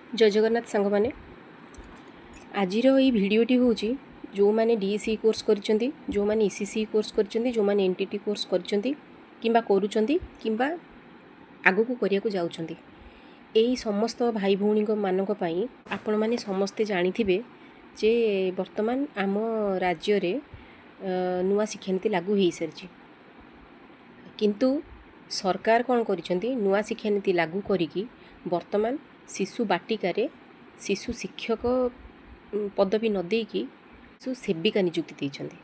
जय जगन्नाथ सांग माने आज भिडटी हूँ जो मैंने डीएसई कोर्स कर जो मैंने ईसीसी कोर्स कर जो मैंने एनटीटी कोर्स कर आग को करने को जाऊँच यही समस्त भाई भौणी मानक आपण मैंने समस्ते जानी जे वर्तमान आम राज्य रे नुआ शिक्षानीति लागू हो सारी किंतु सरकार कौन कर नुआ शिक्षानीति लागू करी वर्तमान शिशु बाटिकार शिशु शिक्षक पदवी न देकी शिशु सेविका नियुक्ति देइछन्ति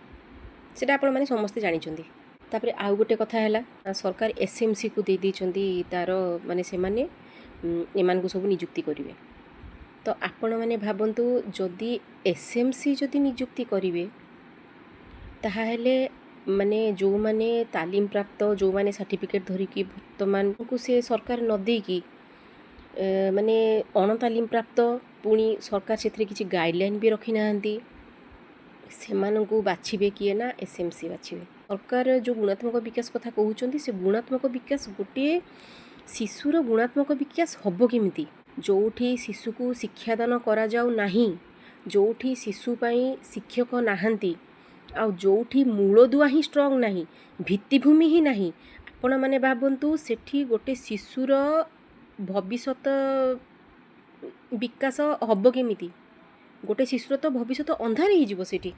सेटा आपण माने समस्ते जानिछन्ति। तापरे आउ गोटे कथा है सरकार एसएमसी को दे देइछन्ति तार माने से माने एमान को सब नियुक्ति करिवे। तो आपण माने भाबंतु जदि एसएमसी जदि नियुक्ति करिवे ताहा हेले माने जो माने तालीम प्राप्त जो माने सर्टिफिकेट धरिकी वर्तमान को से सरकार न देकी माने अणतालीम प्राप्त पुणी सरकार से किसी गाइडलाइन भी रखी ना से बाछिबे किए ना एसएमसी बाछिबे। सरकार जो गुणात्मक विकास कथा कहउचंती से गुणात्मक विकास गोटे शिशुर गुणात्मक विकास हबो केमिति जोठी शिशु को शिक्षादान करा जाऊ नाही जोठी शिशु पई शिक्षक नाहंती आ जोठी मूलदुआ ही स्ट्रंग नाही भित्तिभूमि ही नाही आपण माने भाबंतु सेठी गोटे शिशुर भविष्यत विकास हब केमिति गोटे शिशुर तो भविष्य अंधार हो सेठी।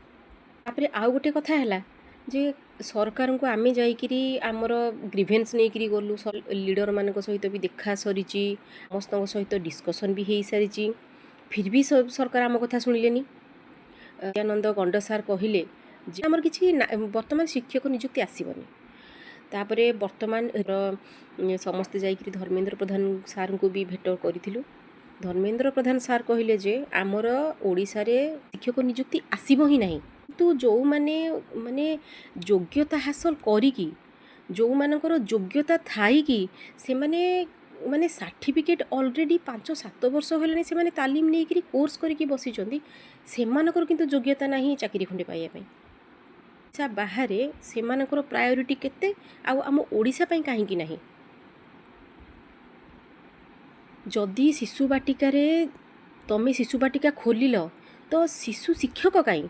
तापरे आउ गोटे कथा है जे सरकार को आमे जाइकिरी आमर ग्रीभेन्स नहीं गलु लीडर मान सहित भी देखा सरी समस्त सहित डिस्कसन भी हो सारी फिर भी सरकार आम कथा शुणिले आनंद गंड सार कहले आमर किसी वर्तमान शिक्षक नियुक्ति आसबनी। तापरे वर्तमान समस्ते जाइकिरी धर्मेंद्र प्रधान सार को भी भेट करूँ धर्मेंद्र प्रधान सार कहले जे आमर ओडिशा रे शिक्षक नियुक्ति आसीबो ही नहीं तो जो माने माने योग्यता हासिल करिकी जो मानकर योग्यता थाई कि से माने माने सर्टिफिकेट ऑलरेडी 5-7 वर्ष होले से माने तालीम नहीं करी कोर्स करके बसी चंदी से मानकर किंतु योग्यता नहीं चाकरी खंडे पाइया पई सा बाहर से मानकर प्रायोरिटी केते आम ओडिशा पई काहे कि नहीं जदि शिशु बाटिका तमें शिशु बाटिका खोलिल तो शिशु शिक्षक कहीं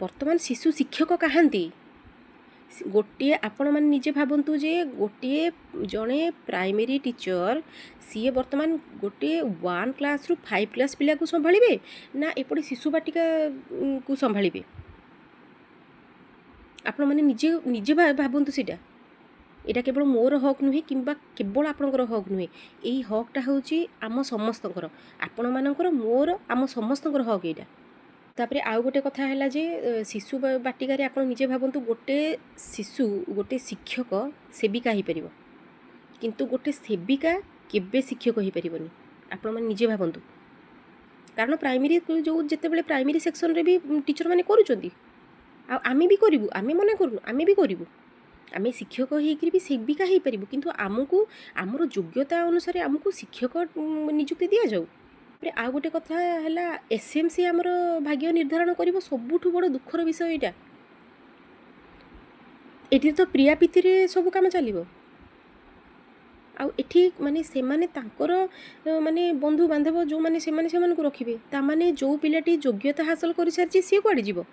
वर्तमान शिशु शिक्षक कहांती गोटे आपण मैंने निजे भावतु जे गोटे जड़े प्राइमरी टीचर सी वर्तमान गोटे 1 क्लास रु 5 क्लास पिला को संभाळिबे ना एपटे शिशु बाटिका को संभाळिबे आपण मैंने निजे निजे भावतु सीटा एटा केवल मोर हक नुहे कि केवल आपणकर हक नुहे यही हकटा हूँ आम समस्तकर आपण मानकर मोर आम समस्तकर हक यहाँ। तापरे आउ गोटे कथा है जे शिशु बाटिकार आप निजे भावतु गोटे शिशु गोटे शिक्षक सेविका हो पार किंतु गोटे सेविका केबे शिक्षक हो पारनी आपण मैंने निजे भावतु कारण प्राइमरी जो जिते प्राइमरी सेक्शन रे भी टीचर मैंने करुँच आमे भी करूँ आमे मना करूँ आमे भी करूँ आमे शिक्षक होकर भी सेविका हो पार किंतु आमको आमर योग्यता अनुसार आमको शिक्षक नियुक्ति दि जाऊ। आ गोटे कथा है एसएमसी आमर भाग्य निर्धारण कर सबुठ बड़ दुखर विषय यहाँ ये तो प्रिया प्रीति सब कम चलो आठी माने से माने तांकर माने बंधु बांधव जो माने से माने को रखिए ताने जो पिलाटी योग्यता हासिल कर सारी सी कड़े जीव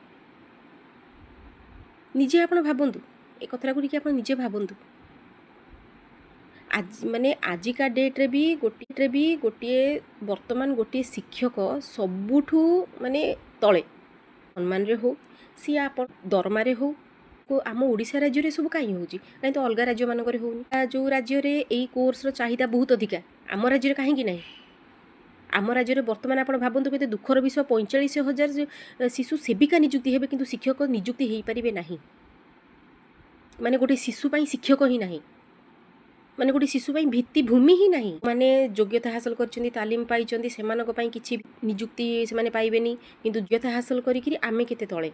निजे आप भावतु ए कथा को आप निजे भावतु आज माने आजिका डेट्रे भी गोटे वर्तमान गोटे शिक्षक सबुठू माने तले सम्मान रे हो सी आप दरमारे हो को आम ओडिशा राज्य रे सब कहीं होची कहीं तो अलग राज्य मानक होनी जो राज्य रे एई कोर्स रो चाहिदा बहुत अधिका आम राज्य रे कहीं नहीं आम राज्य रे वर्तमान आप भावतु केते दुखर विषय 45,000 शिशु सेविका नियुक्ति हेबे किंतु शिक्षक नियुक्ति हो पारे नहीं माने गोटे शिशु पाई शिक्षक ही नहीं माने गोटे शिशु पाई भित्तिभूमि ही नहीं माने योग्यता हासिल करछन्ती तालीम पाइछन्ती सेमानक पाई किछि नियुक्ति से माने पाइबेनी किंतु योग्यता हासिल करिकरी आमे केते तळे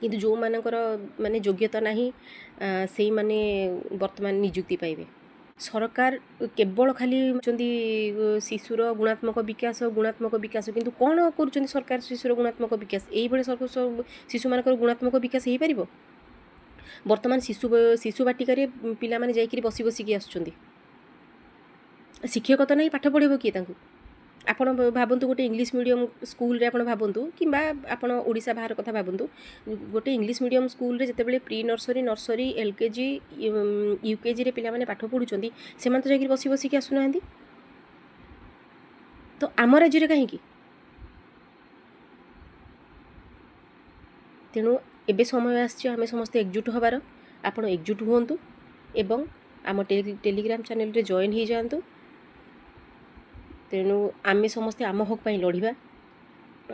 किंतु जो मानकर माने योग्यता नहीं सेई माने वर्तमान नियुक्ति पाइबे। सरकार केवल खाली शिशुर गुणात्मक विकास किंतु कौन कर सरकार शिशुर गुणात्मक विकास यही शिशु मानकर गुणात्मक विकास हो पार वर्तमान शिशु बाटिकार पिला माने जाइकिरी बसी बसिकी आसुचंदी ଶିକ୍ଷକ ତ ନାହିଁ, ପାଠ ପଢ଼େଇବ କିଏ ତାଙ୍କୁ? ଆପଣ ଭାବନ୍ତୁ ଗୋଟେ ଇଂଲିଶ ମିଡ଼ିୟମ୍ ସ୍କୁଲରେ ଆପଣ ଭାବନ୍ତୁ, କିମ୍ବା ଆପଣ ଓଡ଼ିଶା ବାହାର କଥା ଭାବନ୍ତୁ, ଗୋଟେ ଇଂଲିଶ ମିଡ଼ିୟମ୍ ସ୍କୁଲରେ ଯେତେବେଳେ ପ୍ରି ନର୍ସରୀ, ନର୍ସରୀ, LKG, UKGରେ ପିଲାମାନେ ପାଠ ପଢ଼ୁଛନ୍ତି, ସେମାନେ ତ ଯାଇକି ବସି ବସିକି ଆସୁନାହାନ୍ତି। ତ ଆମ ରାଜ୍ୟରେ କାହିଁକି? ତେଣୁ ଏବେ ସମୟ ଆସିଛି ଆମେ ସମସ୍ତେ ଏକଜୁଟ ହେବାର। ଆପଣ ଏକଜୁଟ ହୁଅନ୍ତୁ ଏବଂ ଆମ ଟେଲିଗ୍ରାମ ଚ୍ୟାନେଲରେ ଜଏନ୍ ହେଇଯାଆନ୍ତୁ। ତେଣୁ ଆମେ ସମସ୍ତେ ଆମ ହକ୍ ପାଇଁ ଲଢ଼ିବା।